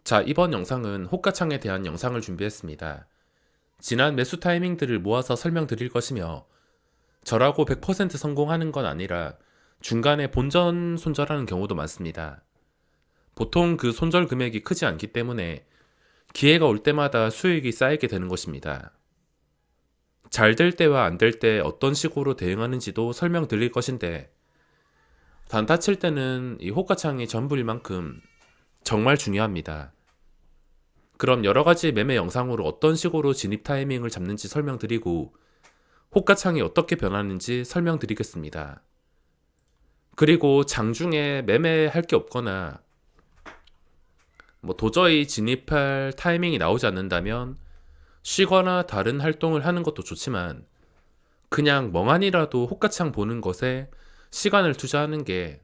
자, 이번 영상은 호가창에 대한 영상을 준비했습니다. 지난 매수 타이밍들을 모아서 설명드릴 것이며 저라고 100% 성공하는 건 아니라 중간에 본전 손절하는 경우도 많습니다. 보통 그 손절 금액이 크지 않기 때문에 기회가 올 때마다 수익이 쌓이게 되는 것입니다. 잘 될 때와 안 될 때 어떤 식으로 대응하는지도 설명드릴 것인데 단타 칠 때는 이 호가창이 전부일 만큼 정말 중요합니다. 그럼 여러가지 매매 영상으로 어떤 식으로 진입 타이밍을 잡는지 설명드리고 호가창이 어떻게 변하는지 설명드리겠습니다. 그리고 장중에 매매할 게 없거나 도저히 진입할 타이밍이 나오지 않는다면 쉬거나 다른 활동을 하는 것도 좋지만 그냥 멍하니라도 호가창 보는 것에 시간을 투자하는 게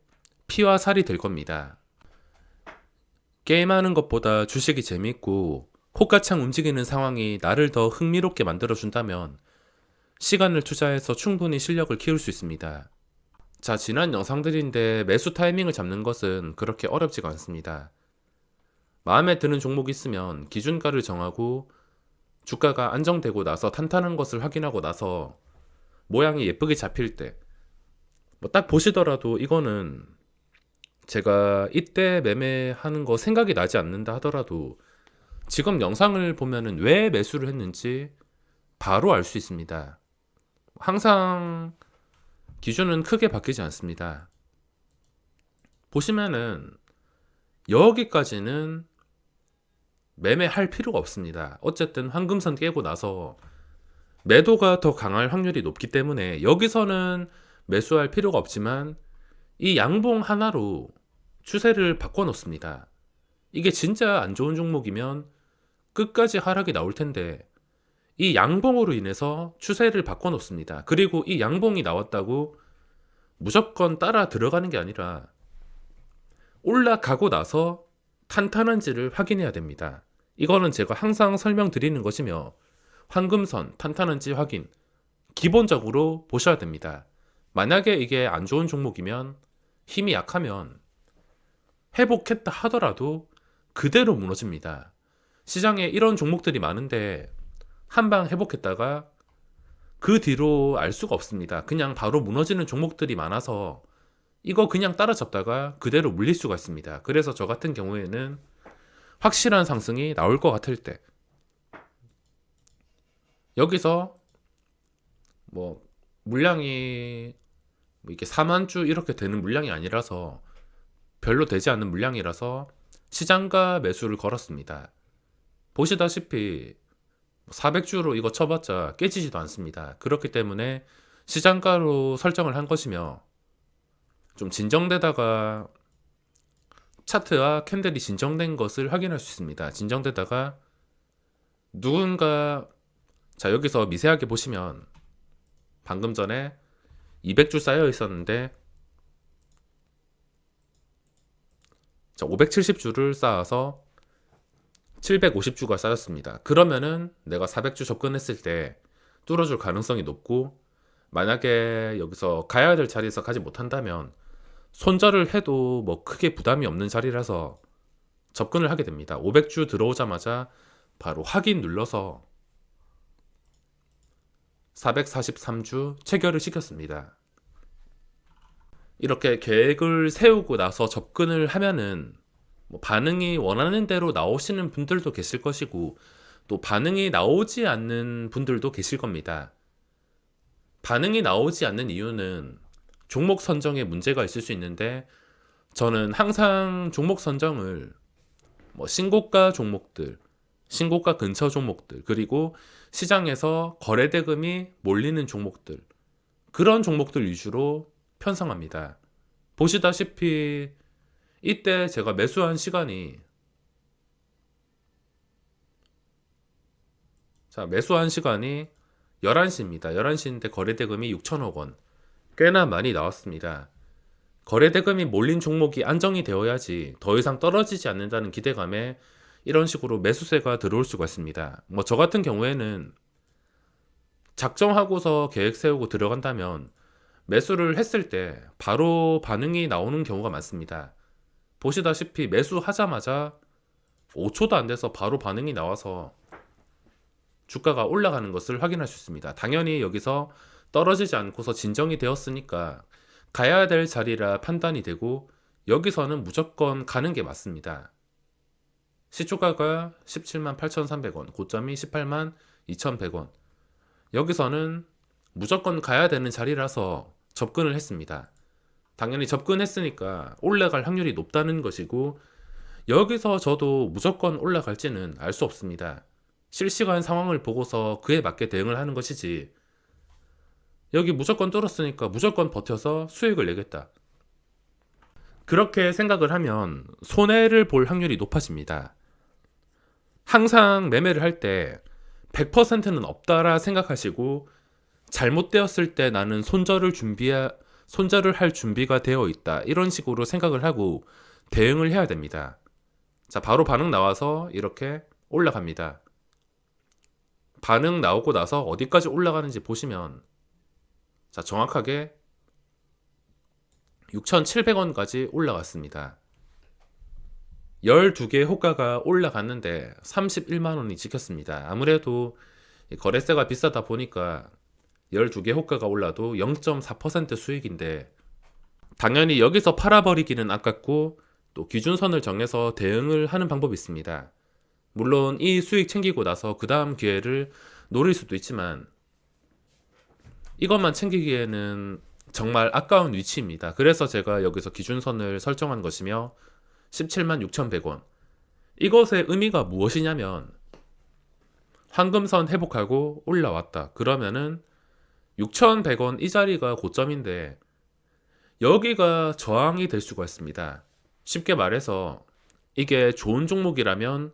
피와 살이 될 겁니다. 게임하는 것보다 주식이 재밌고 호가창 움직이는 상황이 나를 더 흥미롭게 만들어준다면 시간을 투자해서 충분히 실력을 키울 수 있습니다. 자, 지난 영상들인데 매수 타이밍을 잡는 것은 그렇게 어렵지가 않습니다. 마음에 드는 종목이 있으면 기준가를 정하고 주가가 안정되고 나서 탄탄한 것을 확인하고 나서 모양이 예쁘게 잡힐 때 딱 보시더라도 이거는 제가 이때 매매하는 거 생각이 나지 않는다 하더라도 지금 영상을 보면은 왜 매수를 했는지 바로 알 수 있습니다. 항상 기준은 크게 바뀌지 않습니다. 보시면은 여기까지는 매매할 필요가 없습니다. 어쨌든 황금선 깨고 나서 매도가 더 강할 확률이 높기 때문에 여기서는 매수할 필요가 없지만 이 양봉 하나로 추세를 바꿔놓습니다. 이게 진짜 안 좋은 종목이면 끝까지 하락이 나올 텐데 이 양봉으로 인해서 추세를 바꿔놓습니다. 그리고 이 양봉이 나왔다고 무조건 따라 들어가는 게 아니라 올라가고 나서 탄탄한지를 확인해야 됩니다. 이거는 제가 항상 설명드리는 것이며 황금선 탄탄한지 확인 기본적으로 보셔야 됩니다. 만약에 이게 안 좋은 종목이면 힘이 약하면 회복했다 하더라도 그대로 무너집니다. 시장에 이런 종목들이 많은데 한방 회복했다가 그 뒤로 알 수가 없습니다. 그냥 바로 무너지는 종목들이 많아서 이거 그냥 따라잡다가 그대로 물릴 수가 있습니다. 그래서 저 같은 경우에는 확실한 상승이 나올 것 같을 때 여기서 물량이 이게 4만 주 이렇게 되는 물량이 아니라서 별로 되지 않는 물량이라서 시장가 매수를 걸었습니다. 보시다시피 400주로 이거 쳐봤자 깨지지도 않습니다. 그렇기 때문에 시장가로 설정을 한 것이며 좀 진정되다가 차트와 캔들이 진정된 것을 확인할 수 있습니다. 진정되다가 누군가 자 여기서 미세하게 보시면 방금 전에 200주 쌓여 있었는데 자 570주를 쌓아서 750주가 쌓였습니다. 그러면은 내가 400주 접근했을 때 뚫어줄 가능성이 높고 만약에 여기서 가야 될 자리에서 가지 못한다면 손절을 해도 크게 부담이 없는 자리라서 접근을 하게 됩니다. 500주 들어오자마자 바로 확인 눌러서 443주 체결을 시켰습니다. 이렇게 계획을 세우고 나서 접근을 하면은 반응이 원하는 대로 나오시는 분들도 계실 것이고 또 반응이 나오지 않는 분들도 계실 겁니다. 반응이 나오지 않는 이유는 종목 선정에 문제가 있을 수 있는데 저는 항상 종목 선정을 신고가 종목들, 신고가 근처 종목들, 그리고 시장에서 거래대금이 몰리는 종목들 그런 종목들 위주로 편성합니다. 보시다시피 이때 제가 매수한 시간이 매수한 시간이 11시입니다. 11시인데 거래대금이 6천억 원 꽤나 많이 나왔습니다. 거래대금이 몰린 종목이 안정이 되어야지 더 이상 떨어지지 않는다는 기대감에 이런 식으로 매수세가 들어올 수가 있습니다. 저 같은 경우에는 작정하고서 계획 세우고 들어간다면 매수를 했을 때 바로 반응이 나오는 경우가 많습니다. 보시다시피 매수하자마자 5초도 안 돼서 바로 반응이 나와서 주가가 올라가는 것을 확인할 수 있습니다. 당연히 여기서 떨어지지 않고서 진정이 되었으니까 가야 될 자리라 판단이 되고 여기서는 무조건 가는 게 맞습니다. 시초가가 17만 8,300원, 고점이 18만 2,100원. 여기서는 무조건 가야 되는 자리라서 접근을 했습니다. 당연히 접근했으니까 올라갈 확률이 높다는 것이고 여기서 저도 무조건 올라갈지는 알 수 없습니다. 실시간 상황을 보고서 그에 맞게 대응을 하는 것이지 여기 무조건 뚫었으니까 무조건 버텨서 수익을 내겠다. 그렇게 생각을 하면 손해를 볼 확률이 높아집니다. 항상 매매를 할 때 100%는 없다라 생각하시고 잘못되었을 때 나는 손절을 할 준비가 되어 있다. 이런 식으로 생각을 하고 대응을 해야 됩니다. 자, 바로 반응 나와서 이렇게 올라갑니다. 반응 나오고 나서 어디까지 올라가는지 보시면 자, 정확하게 6,700원까지 올라갔습니다. 12개의 호가가 올라갔는데 31만 원이 지켰습니다. 아무래도 거래세가 비싸다 보니까 12개 호가가 올라도 0.4% 수익인데 당연히 여기서 팔아버리기는 아깝고 또 기준선을 정해서 대응을 하는 방법이 있습니다. 물론 이 수익 챙기고 나서 그 다음 기회를 노릴 수도 있지만 이것만 챙기기에는 정말 아까운 위치입니다. 그래서 제가 여기서 기준선을 설정한 것이며 17만 6,100원. 이것의 의미가 무엇이냐면 황금선 회복하고 올라왔다. 그러면은 6,100원 이 자리가 고점인데 여기가 저항이 될 수가 있습니다. 쉽게 말해서 이게 좋은 종목이라면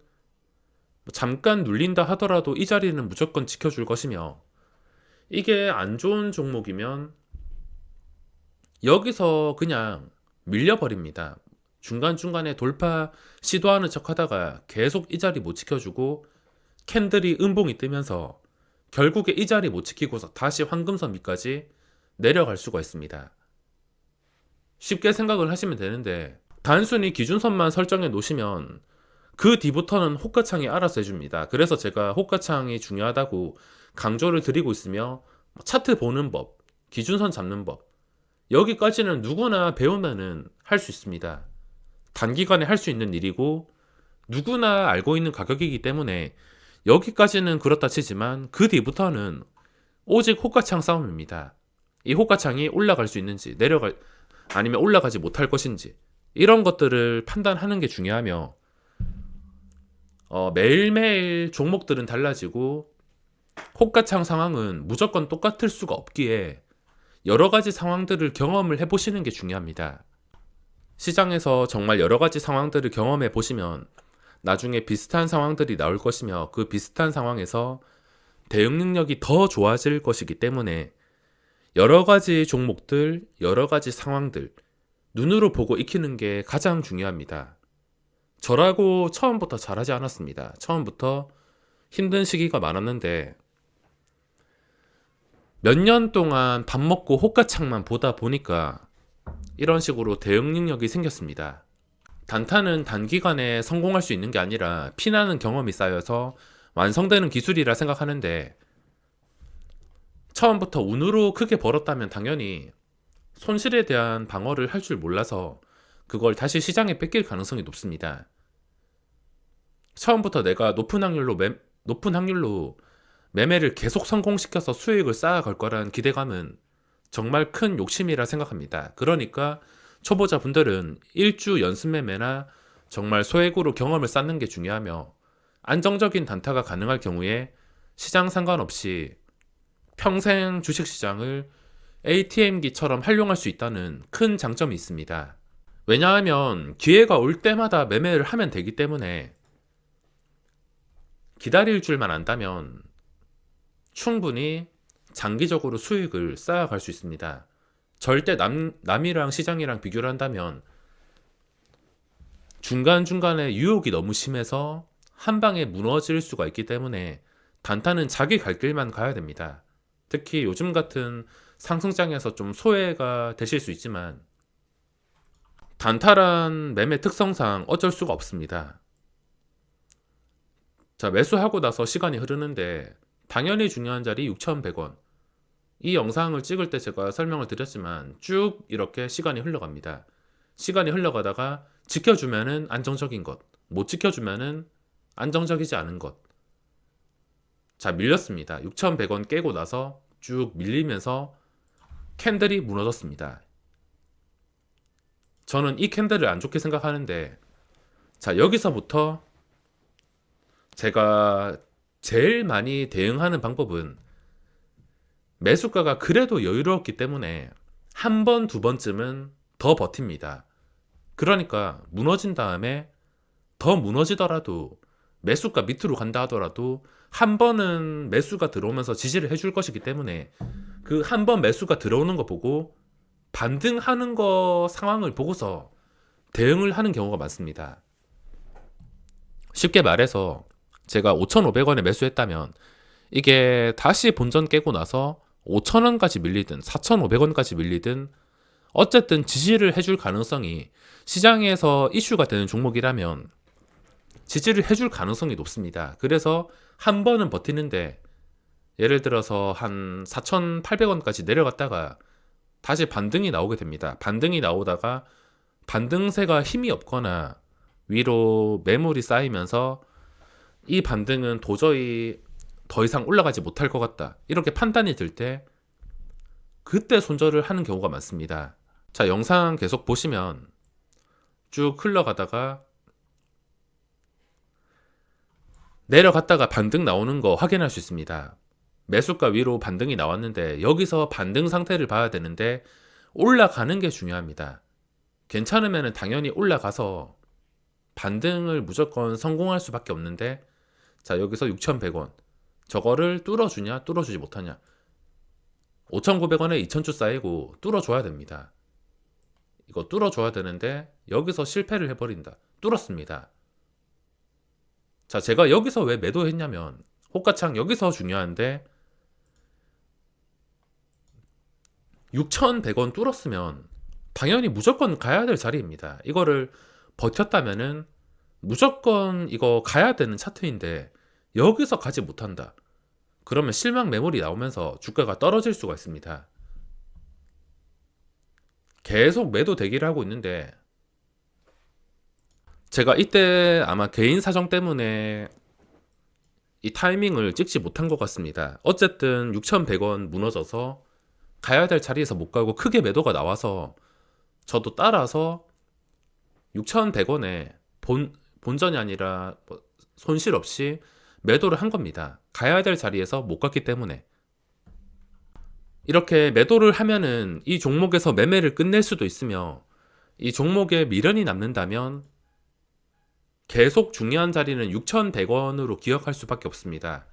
잠깐 눌린다 하더라도 이 자리는 무조건 지켜줄 것이며 이게 안 좋은 종목이면 여기서 그냥 밀려버립니다. 중간중간에 돌파 시도하는 척 하다가 계속 이 자리 못 지켜주고 캔들이 음봉이 뜨면서 결국에 이 자리 못 지키고서 다시 황금선 위까지 내려갈 수가 있습니다. 쉽게 생각을 하시면 되는데 단순히 기준선만 설정해 놓으시면 그 뒤부터는 호가창이 알아서 해줍니다. 그래서 제가 호가창이 중요하다고 강조를 드리고 있으며 차트 보는 법, 기준선 잡는 법 여기까지는 누구나 배우면은 할 수 있습니다. 단기간에 할 수 있는 일이고 누구나 알고 있는 가격이기 때문에 여기까지는 그렇다 치지만 그 뒤부터는 오직 호가창 싸움입니다. 이 호가창이 올라갈 수 있는지 아니면 올라가지 못할 것인지 이런 것들을 판단하는 게 중요하며 매일매일 종목들은 달라지고 호가창 상황은 무조건 똑같을 수가 없기에 여러 가지 상황들을 경험을 해보시는 게 중요합니다. 시장에서 정말 여러 가지 상황들을 경험해 보시면 나중에 비슷한 상황들이 나올 것이며 그 비슷한 상황에서 대응 능력이 더 좋아질 것이기 때문에 여러 가지 종목들, 여러 가지 상황들 눈으로 보고 익히는 게 가장 중요합니다. 저라고 처음부터 잘하지 않았습니다. 처음부터 힘든 시기가 많았는데 몇 년 동안 밥 먹고 호가창만 보다 보니까 이런 식으로 대응 능력이 생겼습니다. 단타는 단기간에 성공할 수 있는 게 아니라 피나는 경험이 쌓여서 완성되는 기술이라 생각하는데 처음부터 운으로 크게 벌었다면 당연히 손실에 대한 방어를 할 줄 몰라서 그걸 다시 시장에 뺏길 가능성이 높습니다. 처음부터 내가 높은 확률로 매매를 계속 성공시켜서 수익을 쌓아갈 거라는 기대감은 정말 큰 욕심이라 생각합니다. 그러니까 초보자분들은 일주 연습 매매나 정말 소액으로 경험을 쌓는 게 중요하며 안정적인 단타가 가능할 경우에 시장 상관없이 평생 주식시장을 ATM기처럼 활용할 수 있다는 큰 장점이 있습니다. 왜냐하면 기회가 올 때마다 매매를 하면 되기 때문에 기다릴 줄만 안다면 충분히 장기적으로 수익을 쌓아갈 수 있습니다. 절대 남이랑 시장이랑 비교를 한다면 중간중간에 유혹이 너무 심해서 한 방에 무너질 수가 있기 때문에 단타는 자기 갈 길만 가야 됩니다. 특히 요즘 같은 상승장에서 좀 소외가 되실 수 있지만 단타란 매매 특성상 어쩔 수가 없습니다. 자, 매수하고 나서 시간이 흐르는데 당연히 중요한 자리 6,100원. 이 영상을 찍을 때 제가 설명을 드렸지만 쭉 이렇게 시간이 흘러갑니다. 시간이 흘러가다가 지켜주면은 안정적인 것, 못 지켜주면은 안정적이지 않은 것. 자, 밀렸습니다. 6,100원 깨고 나서 쭉 밀리면서 캔들이 무너졌습니다. 저는 이 캔들을 안 좋게 생각하는데, 자, 여기서부터 제가 제일 많이 대응하는 방법은 매수가가 그래도 여유로웠기 때문에 한 번, 두 번쯤은 더 버팁니다. 그러니까 무너진 다음에 더 무너지더라도 매수가 밑으로 간다 하더라도 한 번은 매수가 들어오면서 지지를 해줄 것이기 때문에 그 한 번 매수가 들어오는 거 보고 반등하는 거 상황을 보고서 대응을 하는 경우가 많습니다. 쉽게 말해서 제가 5,500원에 매수했다면 이게 다시 본전 깨고 나서 5,000원까지 밀리든 4,500원까지 밀리든 어쨌든 지지를 해줄 가능성이, 시장에서 이슈가 되는 종목이라면 지지를 해줄 가능성이 높습니다. 그래서 한 번은 버티는데, 예를 들어서 한 4,800원까지 내려갔다가 다시 반등이 나오게 됩니다. 반등이 나오다가 반등세가 힘이 없거나 위로 매물이 쌓이면서 이 반등은 도저히 더 이상 올라가지 못할 것 같다, 이렇게 판단이 들 때 그때 손절을 하는 경우가 많습니다. 자, 영상 계속 보시면 쭉 흘러가다가 내려갔다가 반등 나오는 거 확인할 수 있습니다. 매수가 위로 반등이 나왔는데 여기서 반등 상태를 봐야 되는데 올라가는 게 중요합니다. 괜찮으면 당연히 올라가서 반등을 무조건 성공할 수밖에 없는데, 자, 여기서 6,100원 저거를 뚫어주냐 뚫어주지 못하냐. 5,900원에 2,000주 쌓이고 뚫어줘야 됩니다. 이거 뚫어줘야 되는데 여기서 실패를 해버린다. 뚫었습니다. 자, 제가 여기서 왜 매도했냐면, 호가창 여기서 중요한데 6,100원 뚫었으면 당연히 무조건 가야 될 자리입니다. 이거를 버텼다면은 무조건 이거 가야 되는 차트인데 여기서 가지 못한다. 그러면 실망 매물이 나오면서 주가가 떨어질 수가 있습니다. 계속 매도 대기를 하고 있는데 제가 이때 아마 개인 사정 때문에 이 타이밍을 찍지 못한 것 같습니다. 어쨌든 6,100원 무너져서 가야 될 자리에서 못 가고 크게 매도가 나와서 저도 따라서 6,100원에 본전이 아니라 손실 없이 매도를 한 겁니다. 가야 될 자리에서 못 갔기 때문에. 이렇게 매도를 하면은 이 종목에서 매매를 끝낼 수도 있으며, 이 종목에 미련이 남는다면 계속 중요한 자리는 6,100원으로 기억할 수밖에 없습니다.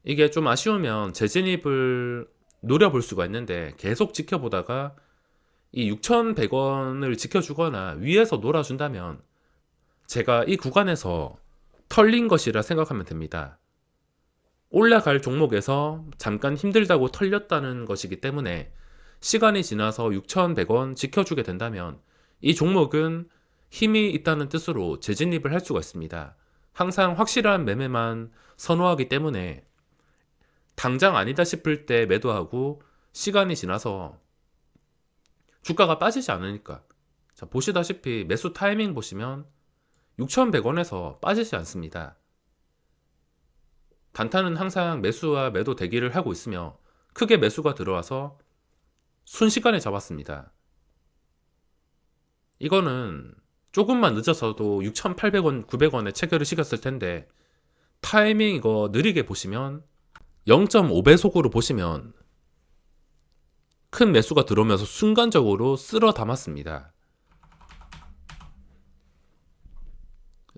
이게 좀 아쉬우면 재진입을 노려볼 수가 있는데 계속 지켜보다가 이 6,100원을 지켜주거나 위에서 놀아준다면 제가 이 구간에서 털린 것이라 생각하면 됩니다. 올라갈 종목에서 잠깐 힘들다고 털렸다는 것이기 때문에 시간이 지나서 6,100원 지켜주게 된다면 이 종목은 힘이 있다는 뜻으로 재진입을 할 수가 있습니다. 항상 확실한 매매만 선호하기 때문에 당장 아니다 싶을 때 매도하고 시간이 지나서 주가가 빠지지 않으니까. 자, 보시다시피 매수 타이밍 보시면 6,100원에서 빠지지 않습니다. 단타는 항상 매수와 매도 대기를 하고 있으며 크게 매수가 들어와서 순식간에 잡았습니다. 이거는 조금만 늦어서도 6,800원, 900원에 체결을 시켰을 텐데 타이밍 이거 느리게 보시면 0.5배속으로 보시면 큰 매수가 들어오면서 순간적으로 쓸어 담았습니다.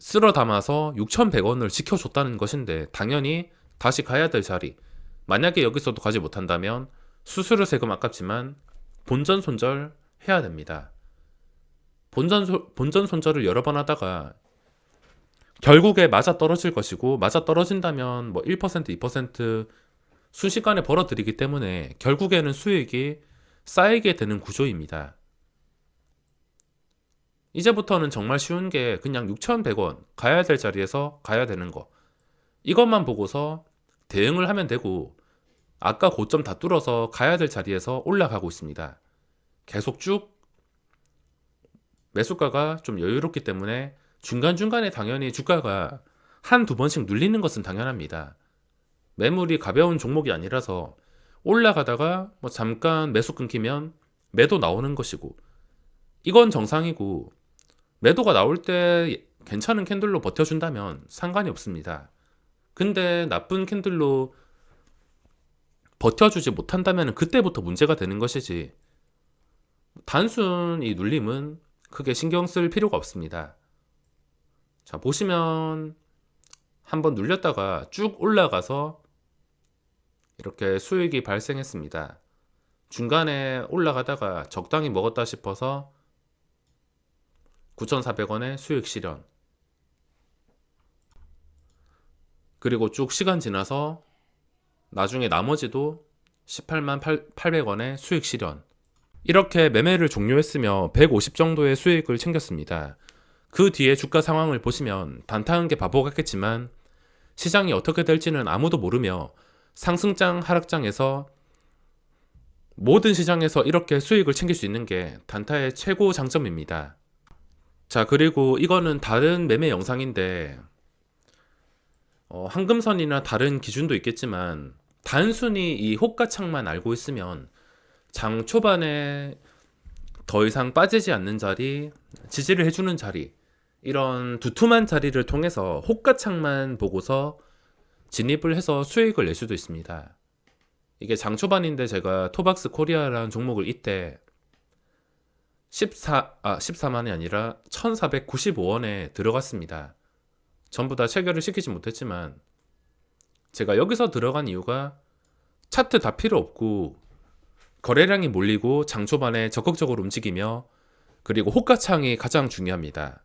쓸어 담아서 6,100원을 지켜줬다는 것인데 당연히 다시 가야 될 자리, 만약에 여기서도 가지 못한다면 수수료 세금 아깝지만 본전 손절 해야 됩니다. 본전 손절을 여러 번 하다가 결국에 맞아 떨어질 것이고, 맞아 떨어진다면 뭐 1%, 2% 순식간에 벌어들이기 때문에 결국에는 수익이 쌓이게 되는 구조입니다. 이제부터는 정말 쉬운 게 그냥 6,100원 가야 될 자리에서 가야 되는 거. 이것만 보고서 대응을 하면 되고, 아까 고점 다 뚫어서 가야 될 자리에서 올라가고 있습니다. 계속 쭉 매수가가 좀 여유롭기 때문에 중간중간에 당연히 주가가 한두 번씩 눌리는 것은 당연합니다. 매물이 가벼운 종목이 아니라서 올라가다가 뭐 잠깐 매수 끊기면 매도 나오는 것이고, 이건 정상이고, 매도가 나올 때 괜찮은 캔들로 버텨준다면 상관이 없습니다. 근데 나쁜 캔들로 버텨주지 못한다면 그때부터 문제가 되는 것이지, 단순 이 눌림은 크게 신경 쓸 필요가 없습니다. 자, 보시면 한번 눌렸다가 쭉 올라가서 이렇게 수익이 발생했습니다. 중간에 올라가다가 적당히 먹었다 싶어서 9,400원의 수익 실현. 그리고 쭉 시간 지나서 나중에 나머지도 18만 800원의 수익 실현. 이렇게 매매를 종료했으며 150 정도의 수익을 챙겼습니다. 그 뒤에 주가 상황을 보시면 단타한 게 바보 같겠지만 시장이 어떻게 될지는 아무도 모르며 상승장 하락장에서 모든 시장에서 이렇게 수익을 챙길 수 있는 게 단타의 최고 장점입니다. 자, 그리고 이거는 다른 매매 영상인데 황금선이나 다른 기준도 있겠지만 단순히 이 호가창만 알고 있으면 장 초반에 더 이상 빠지지 않는 자리, 지지를 해주는 자리, 이런 두툼한 자리를 통해서 호가창만 보고서 진입을 해서 수익을 낼 수도 있습니다. 이게 장 초반인데 제가 토박스 코리아라는 종목을 이때 14만이 아니라 1495원에 들어갔습니다. 전부 다 체결을 시키지 못했지만 제가 여기서 들어간 이유가 차트 다 필요 없고 거래량이 몰리고 장 초반에 적극적으로 움직이며, 그리고 호가창이 가장 중요합니다.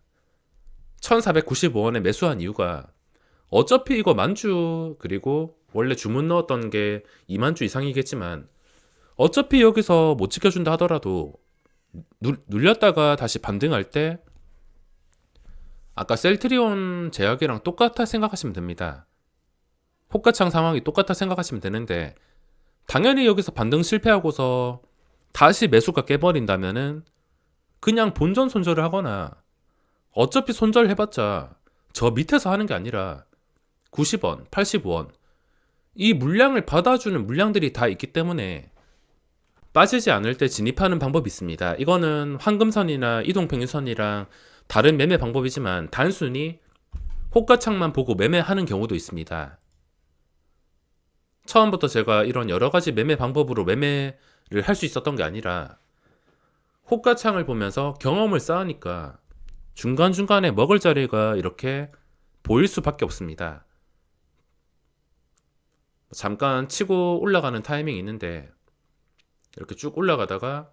1495원에 매수한 이유가 어차피 이거 만주, 그리고 원래 주문 넣었던 게 2만주 이상이겠지만 어차피 여기서 못 지켜준다 하더라도 눌렸다가 다시 반등할 때 아까 셀트리온 제약이랑 똑같아 생각하시면 됩니다. 호가창 상황이 똑같아 생각하시면 되는데, 당연히 여기서 반등 실패하고서 다시 매수가 깨버린다면은 그냥 본전 손절을 하거나, 어차피 손절해봤자 저 밑에서 하는 게 아니라 90원, 85원 이 물량을 받아주는 물량들이 다 있기 때문에 빠지지 않을 때 진입하는 방법이 있습니다. 이거는 황금선이나 이동평균선이랑 다른 매매 방법이지만 단순히 호가창만 보고 매매하는 경우도 있습니다. 처음부터 제가 이런 여러 가지 매매 방법으로 매매를 할 수 있었던 게 아니라 호가창을 보면서 경험을 쌓으니까 중간중간에 먹을 자리가 이렇게 보일 수밖에 없습니다. 잠깐 치고 올라가는 타이밍이 있는데 이렇게 쭉 올라가다가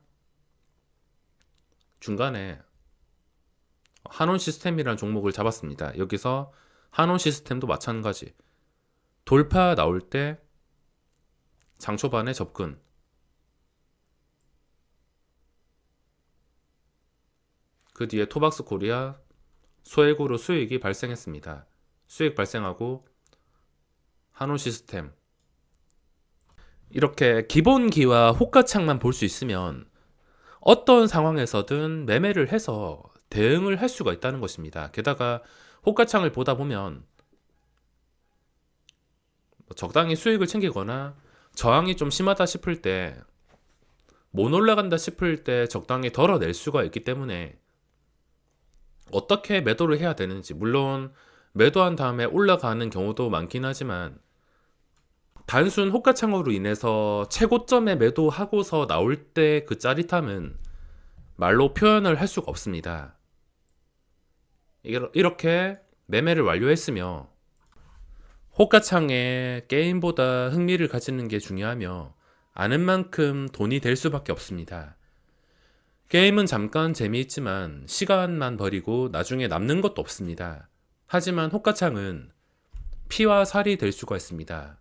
중간에 한온 시스템이라는 종목을 잡았습니다. 여기서 한온 시스템도 마찬가지. 돌파 나올 때 장 초반에 접근. 그 뒤에 토박스 코리아 소액으로 수익이 발생했습니다. 수익 발생하고 한온 시스템. 이렇게 기본기와 호가창만 볼 수 있으면 어떤 상황에서든 매매를 해서 대응을 할 수가 있다는 것입니다. 게다가 호가창을 보다 보면 적당히 수익을 챙기거나 저항이 좀 심하다 싶을 때, 못 올라간다 싶을 때 적당히 덜어낼 수가 있기 때문에 어떻게 매도를 해야 되는지, 물론 매도한 다음에 올라가는 경우도 많긴 하지만 단순 호가창으로 인해서 최고점에 매도하고서 나올 때 그 짜릿함은 말로 표현을 할 수가 없습니다. 이렇게 매매를 완료했으며 호가창에 게임보다 흥미를 가지는 게 중요하며 아는 만큼 돈이 될 수밖에 없습니다. 게임은 잠깐 재미있지만 시간만 버리고 나중에 남는 것도 없습니다. 하지만 호가창은 피와 살이 될 수가 있습니다.